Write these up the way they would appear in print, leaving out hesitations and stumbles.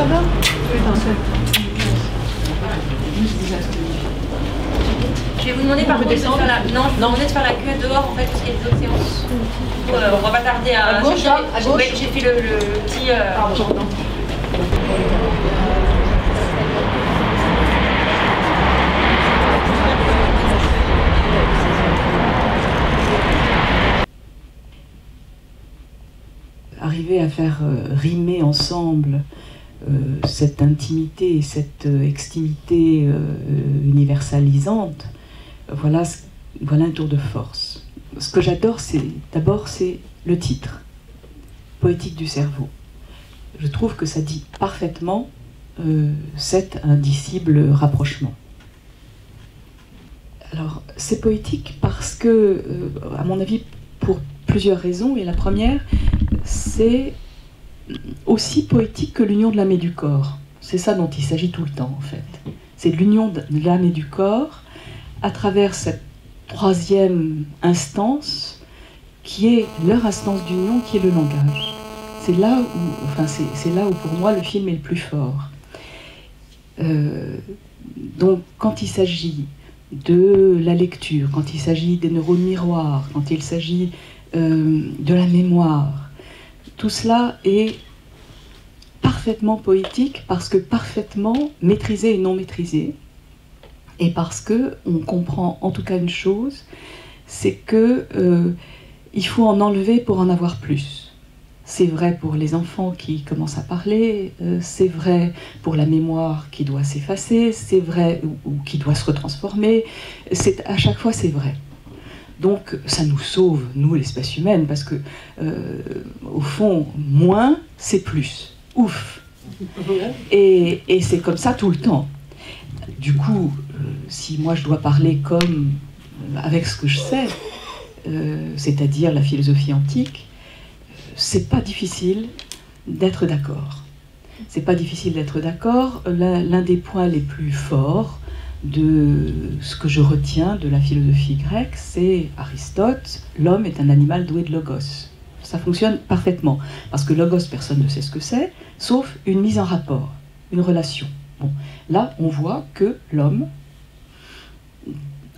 là? Je vais vous demander par contre de faire la... Non, je vais vous demander de faire la queue dehors en fait parce qu'il y a des autres séances. On va pas tarder à gauche, là, à gauche. J'ai fait le petit... Pardon. Arriver à faire rimer ensemble cette intimité, cette extimité universalisante, voilà un tour de force. Ce que j'adore, d'abord, c'est le titre, Poétique du cerveau. Je trouve que ça dit parfaitement cet indicible rapprochement. Alors, c'est poétique parce que, à mon avis, pour plusieurs raisons, et la première, c'est aussi poétique que l'union de l'âme et du corps. C'est ça dont il s'agit tout le temps, en fait. C'est l'union de l'âme et du corps à travers cette troisième instance qui est leur instance d'union, qui est le langage. C'est là où, pour moi, le film est le plus fort. Donc, quand il s'agit de la lecture, quand il s'agit des neurones miroirs, quand il s'agit de la mémoire, tout cela est parfaitement poétique parce que parfaitement maîtrisé et non maîtrisé, et parce que on comprend en tout cas une chose, c'est que il faut en enlever pour en avoir plus. C'est vrai pour les enfants qui commencent à parler, c'est vrai pour la mémoire qui doit s'effacer, c'est vrai ou qui doit se retransformer, à chaque fois c'est vrai. Donc ça nous sauve, nous l'espèce humaine, parce que au fond, moins c'est plus. Ouf. Et c'est comme ça tout le temps. Du coup, si moi je dois parler comme avec ce que je sais, c'est-à-dire la philosophie antique, c'est pas difficile d'être d'accord. C'est pas difficile d'être d'accord. L'un des points les plus forts de ce que je retiens de la philosophie grecque, c'est Aristote, l'homme est un animal doué de logos. Ça fonctionne parfaitement, parce que logos, personne ne sait ce que c'est, sauf une mise en rapport, une relation. Bon, là, on voit que l'homme,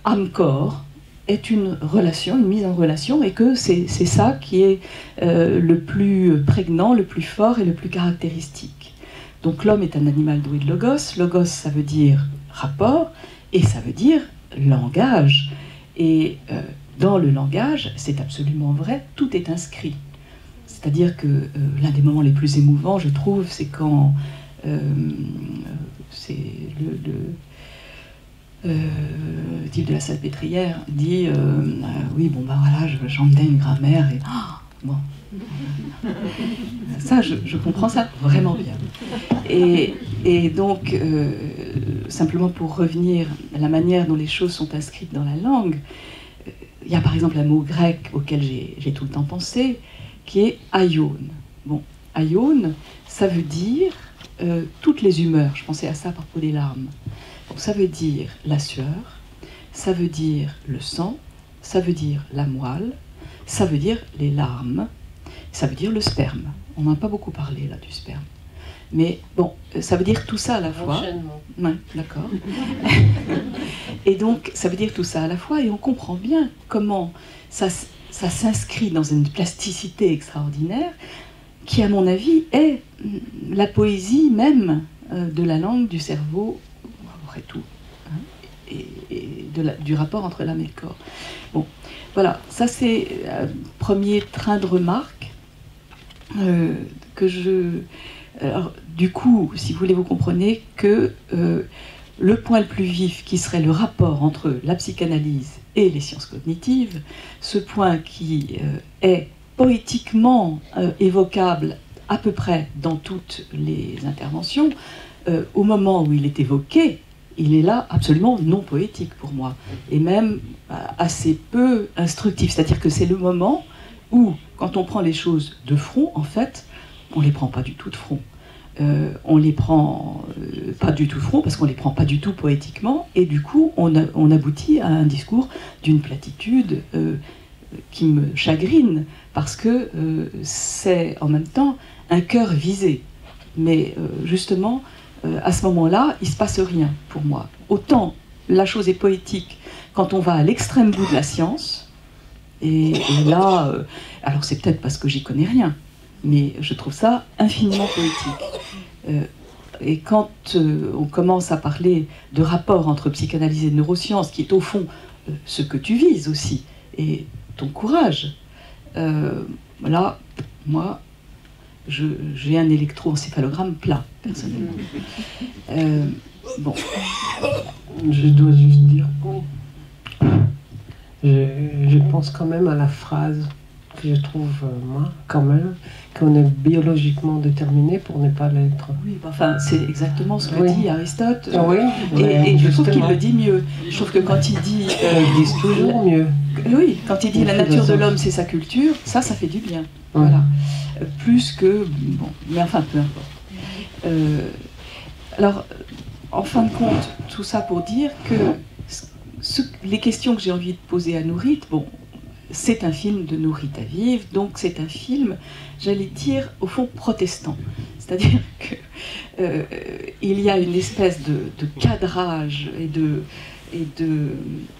âme-corps, est une relation, une mise en relation, et que c'est ça qui est le plus prégnant, le plus fort et le plus caractéristique. Donc l'homme est un animal doué de logos. Logos, ça veut dire rapport, et ça veut dire langage. Et dans le langage, c'est absolument vrai, tout est inscrit. C'est-à-dire que l'un des moments les plus émouvants, je trouve, c'est quand c'est le type de la Salpêtrière dit oui, bon, ben voilà, j'emmenais une grammaire, et bon. Ça, je comprends ça vraiment bien. Et donc, simplement pour revenir à la manière dont les choses sont inscrites dans la langue, il y a par exemple un mot grec auquel j'ai tout le temps pensé, qui est aion. Bon, aion, ça veut dire toutes les humeurs. Je pensais à ça à propos des larmes. Donc, ça veut dire la sueur, ça veut dire le sang, ça veut dire la moelle, ça veut dire les larmes, ça veut dire le sperme. On n'en a pas beaucoup parlé là du sperme. Mais bon, ça veut dire tout ça à la fois. Ouais, d'accord. Et donc, ça veut dire tout ça à la fois, et on comprend bien comment ça s'inscrit dans une plasticité extraordinaire, qui, à mon avis, est la poésie même de la langue, du cerveau, après tout, hein, et du rapport entre l'âme et le corps. Bon, voilà, ça c'est un premier train de remarques que je... Alors, du coup, si vous voulez, vous comprenez que le point le plus vif, qui serait le rapport entre la psychanalyse et les sciences cognitives, ce point qui est poétiquement évocable à peu près dans toutes les interventions, au moment où il est évoqué, il est là absolument non poétique pour moi, et même assez peu instructif. C'est-à-dire que c'est le moment où, quand on prend les choses de front, en fait, on ne les prend pas du tout de front. On les prend pas du tout de front, parce qu'on ne les prend pas du tout poétiquement, et du coup, on aboutit à un discours d'une platitude qui me chagrine, parce que c'est en même temps un cœur visé. Mais justement, à ce moment-là, il ne se passe rien pour moi. Autant la chose est poétique quand on va à l'extrême bout de la science, et là, alors c'est peut-être parce que j'y connais rien, mais je trouve ça infiniment poétique. Et quand on commence à parler de rapport entre psychanalyse et neurosciences, qui est au fond ce que tu vises aussi, et ton courage, là, moi, j'ai un électroencéphalogramme plat, personnellement. Bon. Je dois juste dire, je pense quand même à la phrase que je trouve, moi, quand même, qu'on est biologiquement déterminé pour ne pas l'être. Oui, enfin, c'est exactement ce que dit Aristote. Oui, et je trouve qu'il le dit mieux. Je trouve que quand il dit... ils disent toujours mieux. Oui, quand il dit la nature de l'homme, c'est sa culture, ça fait du bien. Voilà. Plus que... Bon, mais enfin, peu importe. Alors, en fin de compte, tout ça pour dire que les questions que j'ai envie de poser à Nourit, bon, c'est un film de Nourit Aviv, donc c'est un film, j'allais dire, au fond, protestant. C'est-à-dire qu'il y a une espèce de cadrage et de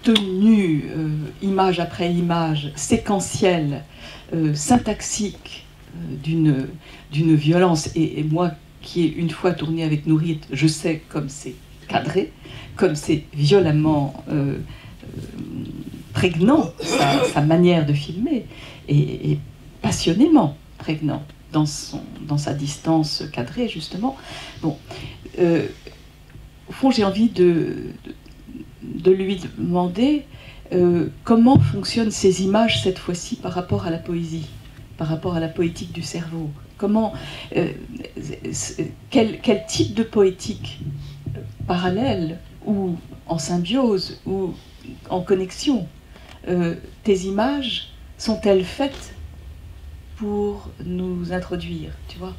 tenue, image après image, séquentielle, syntaxique, d'une violence. Et moi, qui ai une fois tourné avec Nourit, je sais comme c'est cadré, comme c'est violemment prégnant, sa manière de filmer, et passionnément prégnant dans sa distance cadrée, justement. Bon, au fond, j'ai envie de lui demander comment fonctionnent ces images, cette fois-ci, par rapport à la poésie, par rapport à la poétique du cerveau. Comment, quel type de poétique parallèle, ou en symbiose, ou en connexion, tes images sont-elles faites pour nous introduire, tu vois?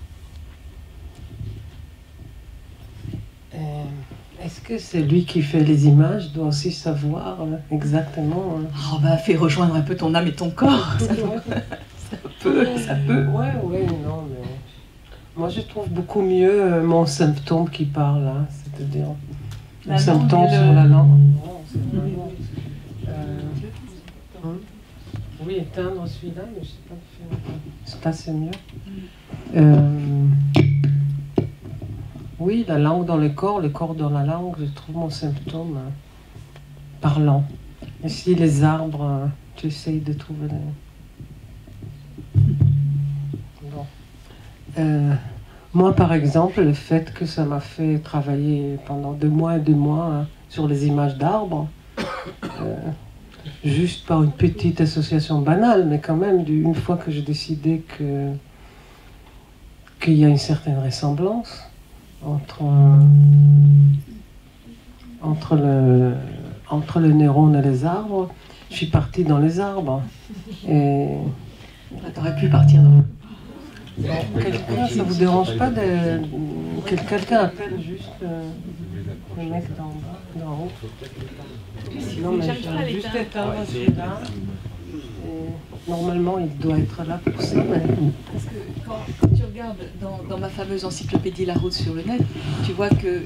Est-ce que c'est lui qui fait les images doit aussi savoir exactement Oh bah, fais rejoindre un peu ton âme et ton corps. Ça peut. Ouais, non, mais moi je trouve beaucoup mieux mon symptôme qui parle, hein, c'est-à-dire le symptôme sur la langue. Oui, éteindre celui-là, mais je sais pas le faire. Ça c'est mieux. Oui, la langue dans le corps dans la langue, je trouve mon symptôme parlant. Et si les arbres, tu essayes de trouver Bon. Moi, par exemple, le fait que ça m'a fait travailler pendant 2 mois et 2 mois sur les images d'arbres, juste par une petite association banale, mais quand même, une fois que j'ai décidé qu'il y a une certaine ressemblance entre le neurone et les arbres, je suis partie dans les arbres. Et t'aurais pu partir dans... Ça vous dérange pas que quelqu'un appelle juste le mec d'en haut? Sinon, mais je vais juste éteindre celui-là. Normalement, il doit être là pour ça. Mais... Parce que quand tu regardes dans ma fameuse encyclopédie La Route sur le net, tu vois que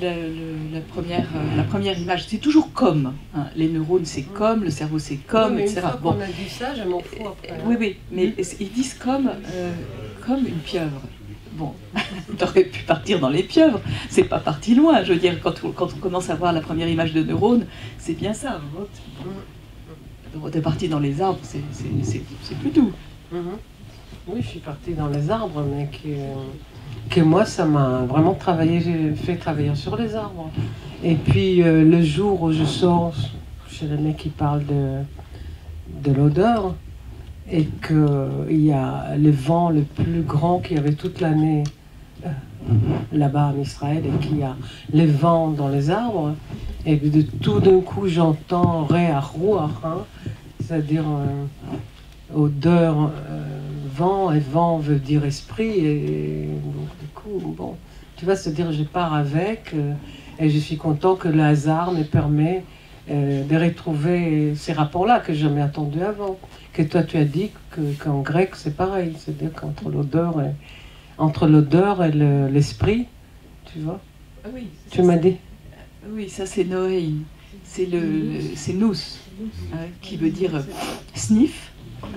la première image, c'est toujours comme. Hein. Les neurones, c'est comme, le cerveau, c'est comme, oui, etc. Une fois qu'on a dit ça, je m'en fous après. Oui, mais ils disent comme une pieuvre. Bon, t'aurais pu partir dans les pieuvres, c'est pas parti loin. Je veux dire, quand on commence à voir la première image de neurones, c'est bien ça. T'es parti dans les arbres, c'est plus doux. Oui, je suis partie dans les arbres, mais que moi, ça m'a vraiment fait travailler sur les arbres. Et puis, le jour où je sors chez les mecs qui parlent de l'odeur, et qu'il y a le vent le plus grand qu'il y avait toute l'année là-bas en Israël, et qu'il y a les vents dans les arbres, et de tout d'un coup j'entends Réarouar, hein, c'est-à-dire odeur, vent, et vent veut dire esprit, et donc du coup, bon, tu vas se dire je pars avec, et je suis content que le hasard me permet de retrouver ces rapports-là que je n'avais jamais attendus avant. Que toi tu as dit qu'en grec c'est pareil, c'est-à-dire qu'entre l'odeur et entre l'odeur et l'esprit, tu vois. Oui, Tu m'as dit. Oui, ça c'est Noé. C'est nous, qui veut dire sniff.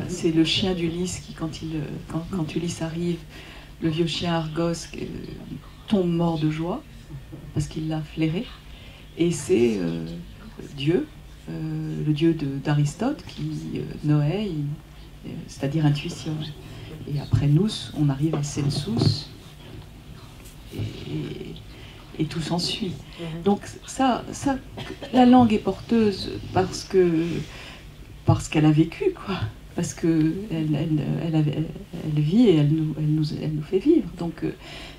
C'est le chien d'Ulysse qui, quand Ulysse arrive, le vieux chien Argos tombe mort de joie parce qu'il l'a flairé. Et c'est Dieu, le Dieu d'Aristote, qui Noé, c'est-à-dire intuition. Et après nous, on arrive à sensus, et tout s'ensuit. Donc ça, la langue est porteuse parce qu'elle a vécu, quoi. Parce qu'elle vit et elle nous fait vivre. Donc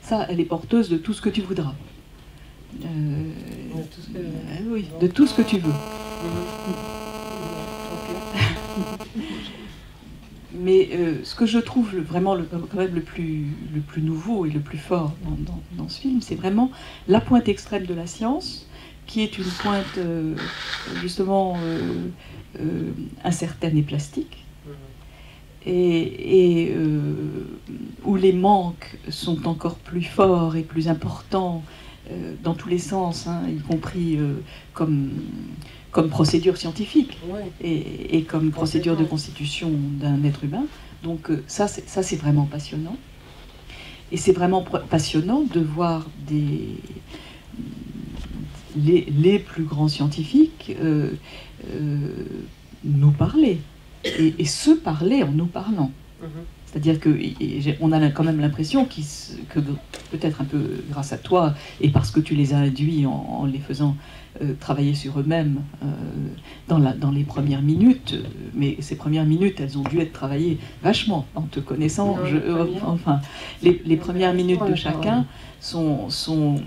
ça, elle est porteuse de tout ce que tu voudras. Oui, de tout ce que tu veux. Mais ce que je trouve vraiment quand même le plus nouveau et le plus fort dans ce film, c'est vraiment la pointe extrême de la science, qui est une pointe justement incertaine et plastique, et où les manques sont encore plus forts et plus importants dans tous les sens, hein, y compris comme procédure scientifique, et comme procédure de constitution d'un être humain. Donc ça c'est vraiment passionnant. Et c'est vraiment passionnant de voir les plus grands scientifiques nous parler, et se parler en nous parlant. C'est-à-dire qu'on a quand même l'impression que peut-être un peu grâce à toi, et parce que tu les as induits en les faisant travailler sur eux-mêmes dans les premières minutes, mais ces premières minutes, elles ont dû être travaillées vachement en te connaissant. Enfin, les premières minutes de chacun sont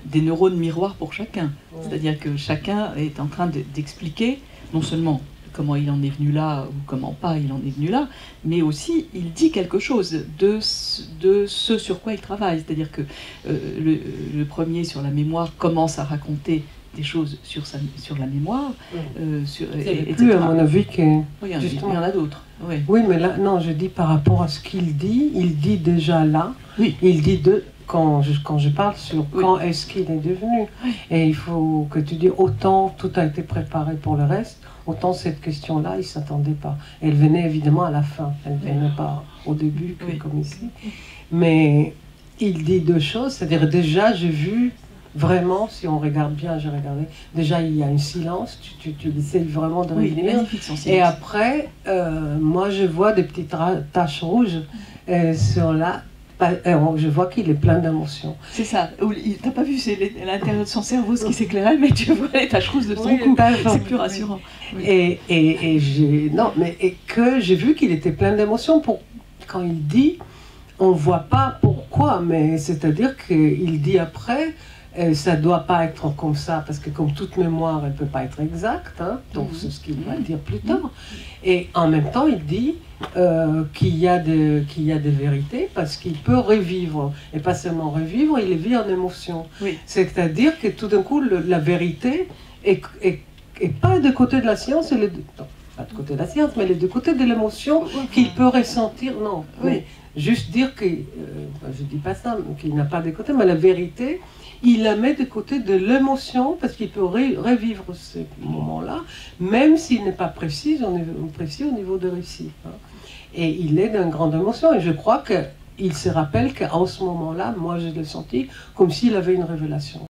des neurones miroirs pour chacun. C'est-à-dire que chacun est en train d'expliquer non seulement comment il en est venu là, ou comment pas il en est venu là, mais aussi il dit quelque chose de ce sur quoi il travaille. C'est-à-dire que le premier, sur la mémoire, commence à raconter des choses sur la mémoire. C'est plus, à mon avis, que... Oui, il y en a d'autres. Oui. Oui, mais là, non, je dis par rapport à ce qu'il dit déjà là, oui. Il dit quand je parle sur quand est-ce qu'il est devenu. Et il faut que tu dis, autant tout a été préparé pour le reste, autant cette question-là, il ne s'attendait pas. Elle venait évidemment à la fin, elle ne venait pas au début, comme ici. Mais il dit deux choses, c'est-à-dire déjà j'ai vu, vraiment, si on regarde bien, j'ai regardé, déjà il y a un silence, tu essaies vraiment de revenir. Et après, moi je vois des petites taches rouges sur là. Je vois qu'il est plein d'émotions. C'est ça. T'as pas vu, c'est l'intérieur de son cerveau ce qui s'éclairait, mais tu vois les taches rouges de son cou. C'est plus rassurant. Oui. Et j'ai vu qu'il était plein d'émotions. Quand il dit, on voit pas pourquoi, mais c'est-à-dire qu'il dit après, ça doit pas être comme ça, parce que comme toute mémoire, elle peut pas être exacte, hein, donc c'est ce qu'il va dire plus tard. Et en même temps, il dit qu'il y a des vérités, parce qu'il peut revivre, et pas seulement revivre, il vit en émotion. Oui. C'est-à-dire que tout d'un coup, la vérité est pas de côté de la science, elle est pas de côté de la science, mais elle est de côté de l'émotion qu'il peut ressentir. Non, oui. Juste dire que, je dis pas ça, qu'il n'a pas de côté, mais la vérité, il la met de côté de l'émotion, parce qu'il peut revivre ce moment-là, même s'il n'est pas précis au niveau de récit. Hein. Et il est d'une grande émotion, et je crois qu'il se rappelle qu'en ce moment-là, moi je l'ai senti comme s'il avait une révélation.